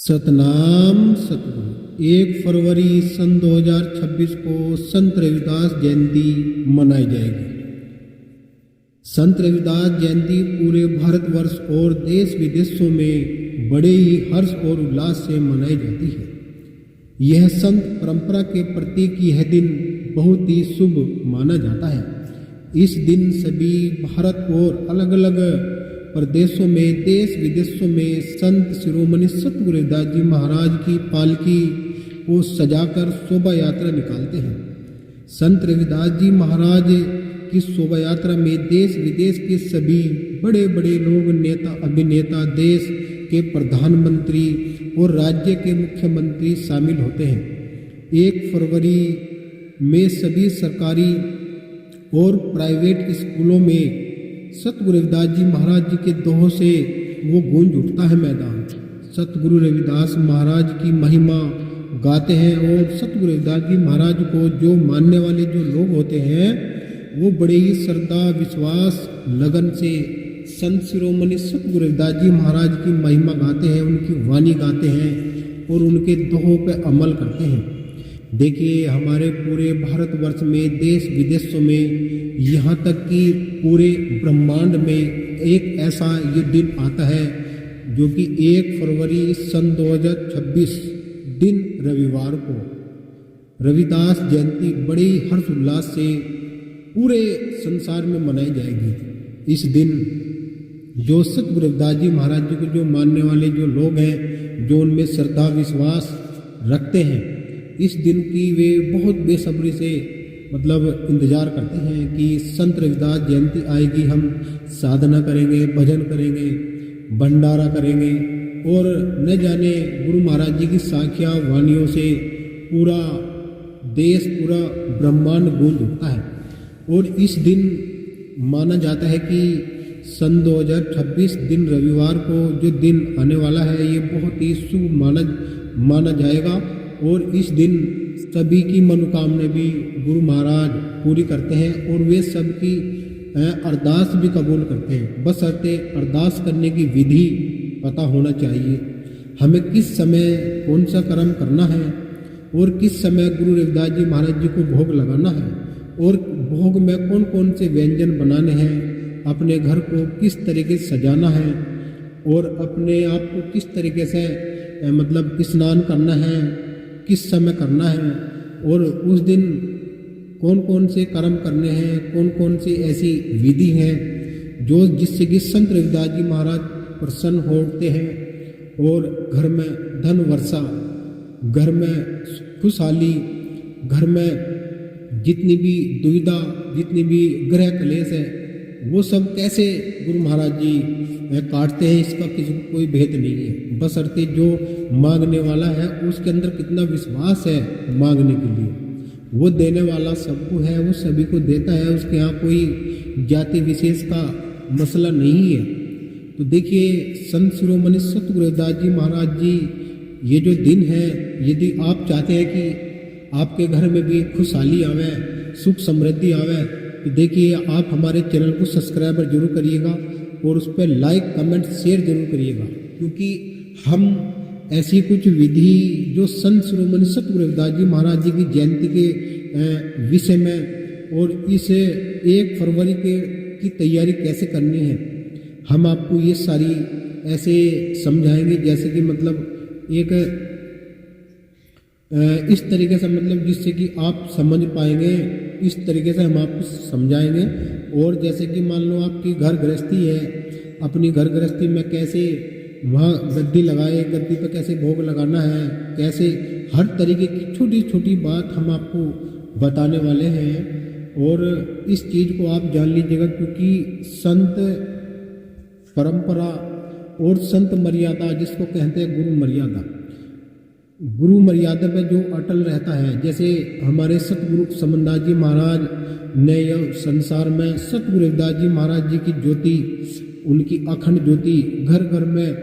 सतनाम सतगुरु। 1 फरवरी सन 2026 को संत रविदास जयंती मनाई जाएगी। संत रविदास जयंती पूरे भारतवर्ष और देश विदेशों में बड़े ही हर्ष और उल्लास से मनाई जाती है। यह संत परंपरा के प्रतीक यह दिन बहुत ही शुभ माना जाता है। इस दिन सभी भारत और अलग अलग प्रदेशों में, देश विदेशों में संत शिरोमणि सतगुरु रविदास जी महाराज की पालकी को सजाकर शोभा यात्रा निकालते हैं। संत रविदास जी महाराज की शोभा यात्रा में देश विदेश के सभी बड़े बड़े लोग, नेता, अभिनेता, देश के प्रधानमंत्री और राज्य के मुख्यमंत्री शामिल होते हैं। 1 फरवरी में सभी सरकारी और प्राइवेट स्कूलों में सतगुरु रविदास जी महाराज जी के दोहों से वो गूंज उठता है मैदान। सतगुरु रविदास महाराज की महिमा गाते हैं और सतगुरु रविदास जी महाराज को जो मानने वाले जो लोग होते हैं वो बड़े ही श्रद्धा, विश्वास, लगन से संत शिरोमणि सतगुरु रविदास जी महाराज की महिमा गाते हैं, उनकी वाणी गाते हैं और उनके दोहों पर अमल करते हैं। देखिए, हमारे पूरे भारतवर्ष में, देश विदेशों में, यहाँ तक कि पूरे ब्रह्मांड में एक ऐसा ये दिन आता है जो कि 1 फरवरी सन 2026 दिन रविवार को रविदास जयंती बड़े ही हर्ष उल्लास से पूरे संसार में मनाई जाएगी। इस दिन जो सतगुरु रविदास जी महाराज जी को जो मानने वाले जो लोग हैं, जो उनमें श्रद्धा विश्वास रखते हैं, इस दिन की वे बहुत बेसब्री से इंतज़ार करते हैं कि संत रविदास जयंती आएगी, हम साधना करेंगे, भजन करेंगे, भंडारा करेंगे और न जाने गुरु महाराज जी की साखिया वाणियों से पूरा देश, पूरा ब्रह्मांड गूंज उठता है। और इस दिन माना जाता है कि सन 2026 दिन रविवार को जो दिन आने वाला है ये बहुत ही शुभ माना जाएगा। और इस दिन सभी की मनोकामना भी गुरु महाराज पूरी करते हैं और वे सबकी अरदास भी कबूल करते हैं। बशर्ते अरदास करने की विधि पता होना चाहिए। हमें किस समय कौन सा कर्म करना है और किस समय गुरु रविदास जी महाराज जी को भोग लगाना है और भोग में कौन कौन से व्यंजन बनाने हैं, अपने घर को किस तरीके से सजाना है और अपने आप को किस तरीके से स्नान करना है, किस समय करना है और उस दिन कौन कौन से कर्म करने हैं, कौन कौन सी ऐसी विधि हैं जो जिससे कि संत रविदास जी महाराज प्रसन्न होते हैं और घर में धन वर्षा, घर में खुशहाली, घर में जितनी भी दुविधा, जितनी भी ग्रह क्लेश है वो सब कैसे गुरु महाराज जी काटते हैं, इसका किसी को कोई भेद नहीं है। बशर्ते जो मांगने वाला है उसके अंदर कितना विश्वास है मांगने के लिए, वो देने वाला सबको है, वो सभी को देता है, उसके यहाँ कोई जाति विशेष का मसला नहीं है। तो देखिए, संत शिरोमणि सतगुरु रविदास जी महाराज जी ये जो दिन है, यदि आप चाहते हैं कि आपके घर में भी खुशहाली आवे, सुख समृद्धि आवे, तो देखिए आप हमारे चैनल को सब्सक्राइबर जरूर करिएगा और उस पर लाइक, कमेंट, शेयर जरूर करिएगा, क्योंकि हम ऐसी कुछ विधि जो संत शिरोमणि सतगुरु रविदास जी महाराज जी की जयंती के विषय में और इस 1 फरवरी की तैयारी कैसे करनी है, हम आपको ये सारी ऐसे समझाएंगे जैसे कि एक इस तरीके से जिससे कि आप समझ पाएंगे, इस तरीके से हम आपको समझाएंगे। और जैसे कि मान लो आपकी घर गृहस्थी है, अपनी घर गृहस्थी में कैसे वहाँ गद्दी लगाए, गद्दी पर कैसे भोग लगाना है, कैसे हर तरीके की छोटी छोटी बात हम आपको बताने वाले हैं। और इस चीज़ को आप जान लीजिएगा, क्योंकि संत परंपरा और संत मर्यादा जिसको कहते हैं गुरु मर्यादा पे जो अटल रहता है, जैसे हमारे सतगुरु समनदास जी महाराज ने यह संसार में सतगुरु रविदास जी महाराज जी की ज्योति, उनकी अखंड ज्योति घर घर में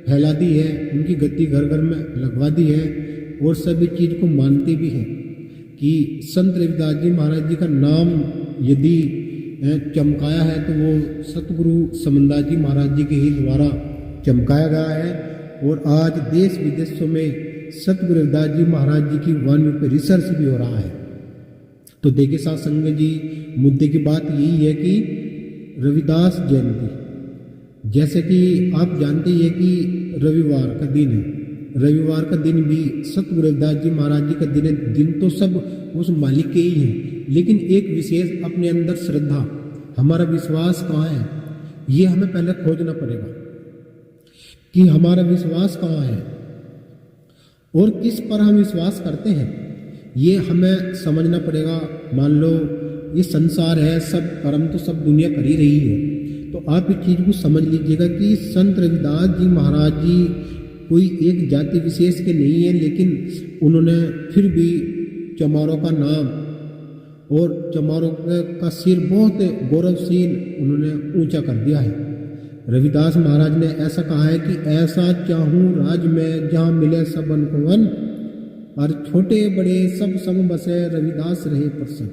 फैला दी है, उनकी गद्दी घर घर में लगवा दी है और सभी चीज़ को मानते भी हैं कि संत रविदास जी महाराज जी का नाम यदि चमकाया है तो वो सतगुरु समनदास जी महाराज जी के ही द्वारा चमकाया गया है। और आज देश विदेशों में सतगुरु रविदास जी महाराज जी की वाणी पर रिसर्च भी हो रहा है। तो देखिए साथ संगत जी, मुद्दे की बात यही है कि रविदास जयंती, जैसे कि आप जानते ही है कि रविवार का दिन है, रविवार का दिन भी सतगुरु रविदास जी महाराज जी का दिन है। दिन तो सब उस मालिक के ही हैं, लेकिन एक विशेष अपने अंदर श्रद्धा, हमारा विश्वास कहाँ है, ये हमें पहले खोजना पड़ेगा कि हमारा विश्वास कहाँ है और किस पर हम विश्वास करते हैं, ये हमें समझना पड़ेगा। मान लो ये संसार है, सब कर्म तो सब दुनिया कर ही रही है, तो आप इस चीज़ को समझ लीजिएगा कि संत रविदास जी महाराज जी कोई एक जाति विशेष के नहीं है, लेकिन उन्होंने फिर भी चमारों का नाम और चमारों का सिर बहुत गौरवशील उन्होंने ऊंचा कर दिया है। रविदास महाराज ने ऐसा कहा है कि ऐसा चाहूँ राज में जहाँ मिले सबन को वन, और छोटे बड़े सब सम बसे रविदास रहे प्रसन्न।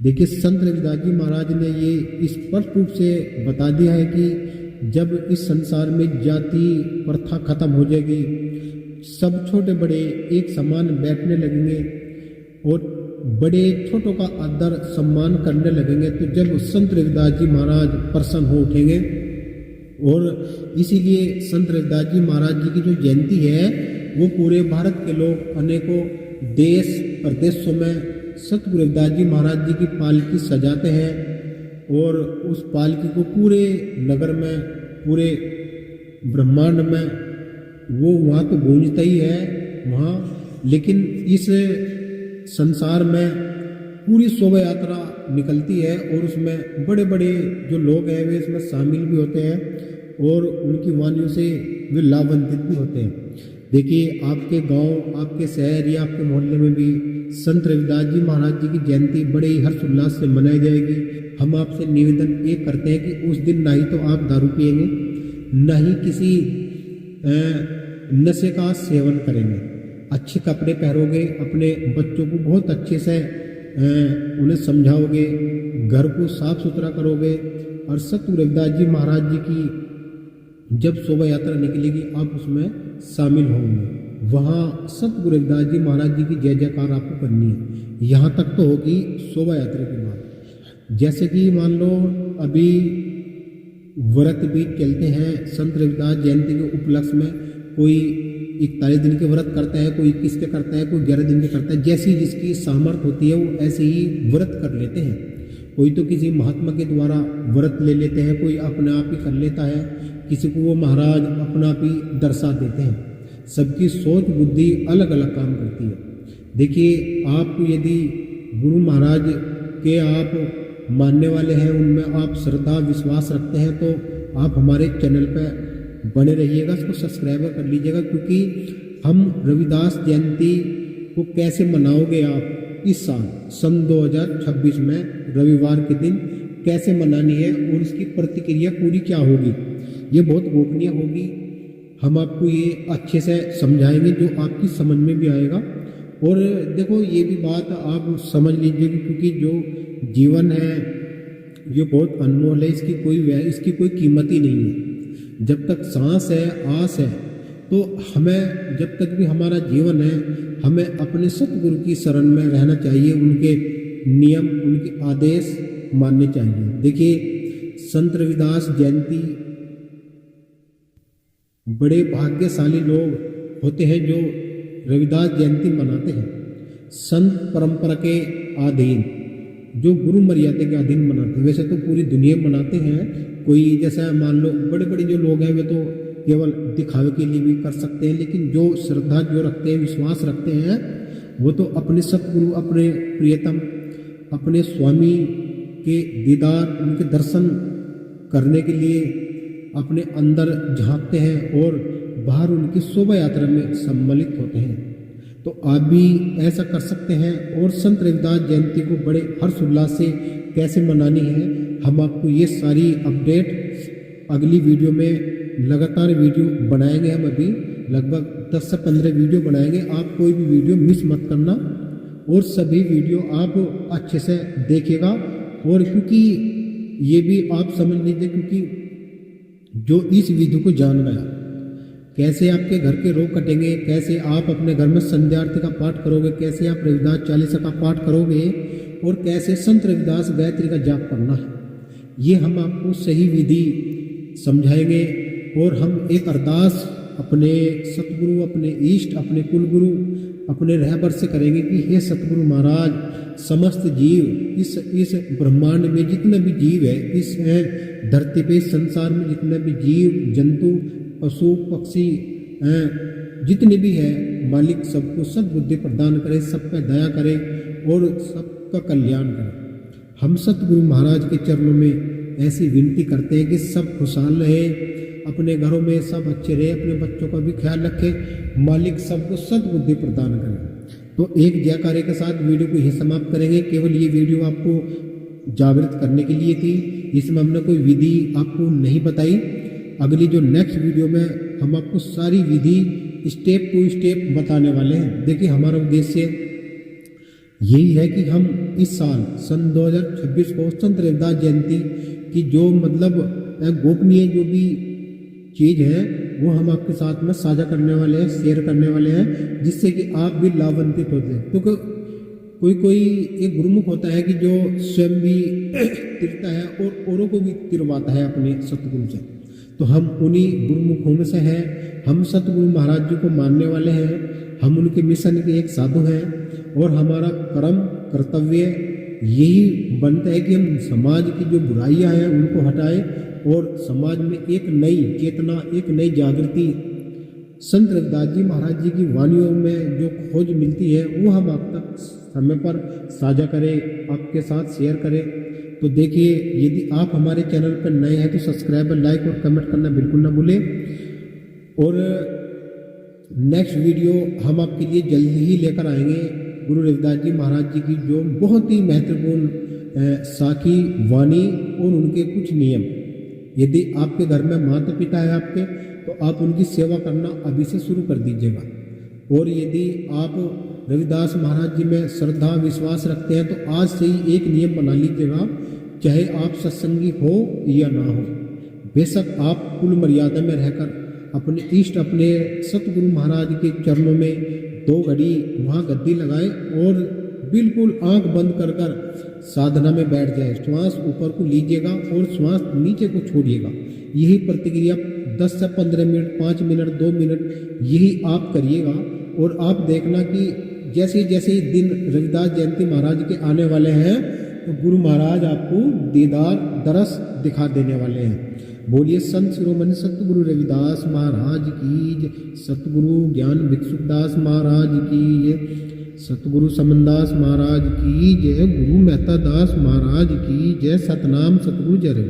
देखिए संत रविदास जी महाराज ने ये स्पष्ट रूप से बता दिया है कि जब इस संसार में जाति प्रथा खत्म हो जाएगी, सब छोटे बड़े एक समान बैठने लगेंगे और बड़े छोटों का आदर सम्मान करने लगेंगे, तो जब संत रविदास जी महाराज प्रसन्न हो उठेंगे। और इसीलिए संत रविदास जी महाराज जी की जो जयंती है वो पूरे भारत के लोग अनेकों देश प्रदेशों में सतगुरु रविदास जी महाराज जी की पालकी सजाते हैं और उस पालकी को पूरे नगर में, पूरे ब्रह्मांड में वो वहाँ तो गूंजता ही है वहाँ, लेकिन इस संसार में पूरी शोभा यात्रा निकलती है और उसमें बड़े बड़े जो लोग हैं वे इसमें शामिल भी होते हैं और उनकी वाणियों से वे लाभान्वित भी होते हैं। देखिए आपके गांव, आपके शहर या आपके मोहल्ले में भी संत रविदास जी महाराज जी की जयंती बड़े ही हर्षोल्लास से मनाई जाएगी। हम आपसे निवेदन एक करते हैं कि उस दिन ना ही तो आप दारू पिएंगे, ना ही किसी नशे का सेवन करेंगे, अच्छे कपड़े पहनोगे, अपने बच्चों को बहुत अच्छे से उन्हें समझाओगे, घर को साफ सुथरा करोगे और सतगुरु रविदास जी महाराज जी की जब शोभा यात्रा निकलेगी आप उसमें शामिल होंगे। वहाँ सतगुरु रविदास जी महाराज जी की जय जयकार आपको करनी है। यहाँ तक तो होगी शोभा यात्रा के बाद। जैसे कि मान लो अभी व्रत भी चलते हैं संत रविदास जयंती के उपलक्ष्य में, कोई 41 दिन के व्रत करता है, कोई 21 के करता है, कोई 11 दिन के करता है। जैसी जिसकी सामर्थ्य होती है वो ऐसे ही व्रत कर लेते हैं। कोई तो किसी महात्मा के द्वारा व्रत ले लेते हैं, कोई अपने आप ही कर लेता है, किसी को वो महाराज अपना आप ही दर्शा देते हैं। सबकी सोच बुद्धि अलग अलग काम करती है। देखिए आपको यदि गुरु महाराज के आप मानने वाले हैं, उनमें आप श्रद्धा विश्वास रखते हैं, तो आप हमारे चैनल पर बने रहिएगा, इसको सब्सक्राइब कर लीजिएगा, क्योंकि हम रविदास जयंती को कैसे मनाओगे आप इस साल सन 2026 में रविवार के दिन कैसे मनानी है और इसकी प्रतिक्रिया पूरी क्या होगी, ये बहुत गोपनीय होगी। हम आपको ये अच्छे से समझाएंगे जो आपकी समझ में भी आएगा। और देखो ये भी बात आप समझ लीजिएगा, क्योंकि जो जीवन है ये बहुत अनमोल है, इसकी कोई कीमत ही नहीं है। जब तक सांस है, आस है, तो हमें जब तक भी हमारा जीवन है हमें अपने सतगुरु की शरण में रहना चाहिए, उनके नियम उनके आदेश मानने चाहिए। देखिए संत रविदास जयंती बड़े भाग्यशाली लोग होते हैं जो रविदास जयंती मनाते हैं। संत परंपरा के अधीन, जो गुरु मर्यादा के अधीन मनाते हैं। वैसे तो पूरी दुनिया मनाते हैं, कोई जैसा मान लो बड़े बड़े जो लोग हैं वे तो केवल दिखावे के लिए भी कर सकते हैं, लेकिन जो श्रद्धा जो रखते हैं, विश्वास रखते हैं, वो तो अपने सतगुरु, अपने प्रियतम, अपने स्वामी के दीदार, उनके दर्शन करने के लिए अपने अंदर झांकते हैं और बाहर उनकी शोभा यात्रा में सम्मिलित होते हैं। तो आप भी ऐसा कर सकते हैं। और संत रविदास जयंती को बड़े हर्षोल्लास से कैसे मनानी है, हम आपको ये सारी अपडेट अगली वीडियो में लगातार वीडियो बनाएंगे। हम अभी लगभग 10 से 15 वीडियो बनाएंगे, आप कोई भी वीडियो मिस मत करना और सभी वीडियो आप अच्छे से देखिएगा। और क्योंकि ये भी आप समझ लीजिए, क्योंकि जो इस विधि को जान गया कैसे आपके घर के रोग कटेंगे, कैसे आप अपने घर में संध्या आरती का पाठ करोगे, कैसे आप रविदास चालीसा का पाठ करोगे और कैसे संत रविदास गायत्री का जाप करना है, ये हम आपको सही विधि समझाएंगे। और हम एक अरदास अपने सतगुरु, अपने इष्ट, अपने कुलगुरु, अपने रहबर से करेंगे कि हे सतगुरु महाराज, समस्त जीव इस ब्रह्मांड में जितने भी जीव है, इस धरती पे संसार में जितने भी जीव जंतु पशु पक्षी जितने भी है, मालिक सबको सद्बुद्धि प्रदान करे, सब पे दया करे और सबका कल्याण करे। हम सतगुरु महाराज के चरणों में ऐसी विनती करते हैं कि सब खुशहाल रहे, अपने घरों में सब अच्छे रहे, अपने बच्चों का भी ख्याल रखे, मालिक सबको सद्बुद्धि प्रदान करे। तो एक जयकारे के साथ वीडियो को यही समाप्त करेंगे। केवल ये वीडियो आपको जागृत करने के लिए थी, इसमें हमने कोई विधि आपको नहीं बताई। अगली जो नेक्स्ट वीडियो में हम आपको सारी विधि स्टेप टू स्टेप बताने वाले हैं। देखिए, हमारा उद्देश्य यही है कि हम इस साल सन 2026 को संत रविदास जयंती की जो मतलब गोपनीय जो भी चीज़ है वो हम आपके साथ में साझा करने वाले हैं, शेयर करने वाले हैं, जिससे कि आप भी लाभान्वित होते हैं। क्योंकि कोई एक गुरुमुख होता है कि जो स्वयं भी तिरता है और औरों को भी तिरवाता है अपने सतगुरु से। तो हम उन्हीं गुरुमुखों में से हैं। हम सतगुरु महाराज जी को मानने वाले हैं, हम उनके मिशन के एक साधु हैं और हमारा कर्म कर्तव्य यही बनता है कि हम समाज की जो बुराइयां हैं उनको हटाएं और समाज में एक नई चेतना, एक नई जागृति संत रविदास जी महाराज जी की वाणियों में जो खोज मिलती है वो हम आप तक समय पर साझा करें, आपके साथ शेयर करें। तो देखिए, यदि आप हमारे चैनल पर नए हैं तो सब्सक्राइब, लाइक और कमेंट करना बिल्कुल ना भूलें। और नेक्स्ट वीडियो हम आपके लिए जल्दी ही लेकर आएंगे गुरु रविदास जी महाराज जी की जो बहुत ही महत्वपूर्ण साखी वाणी और उनके कुछ नियम। यदि आपके घर में माता पिता है आपके, तो आप उनकी सेवा करना अभी से शुरू कर दीजिएगा। और यदि आप रविदास महाराज जी में श्रद्धा विश्वास रखते हैं तो आज से ही एक नियम बना लीजिएगा, चाहे आप सत्संगी हो या ना हो, बेशक आप कुल मर्यादा में रहकर अपने इष्ट, अपने सतगुरु महाराज के चरणों में 2 घड़ी वहाँ गद्दी लगाए और बिल्कुल आंख बंद कर कर साधना में बैठ जाए। श्वास ऊपर को लीजिएगा और श्वास नीचे को छोड़िएगा। यही प्रतिक्रिया 10 से 15 मिनट, 5 मिनट, 2 मिनट यही आप करिएगा। और आप देखना कि जैसे जैसे दिन रविदास जयंती महाराज के आने वाले हैं तो गुरु महाराज आपको दीदार दरस दिखा देने वाले हैं। बोलिए संत शिरोमणि सतगुरु रविदास महाराज की जय, सतगुरु ज्ञान भिक्षुदास महाराज की जय, सतगुरु समनदास महाराज की जय, गुरु मेहता दास महाराज की जय। सतनाम सतगुरु जय।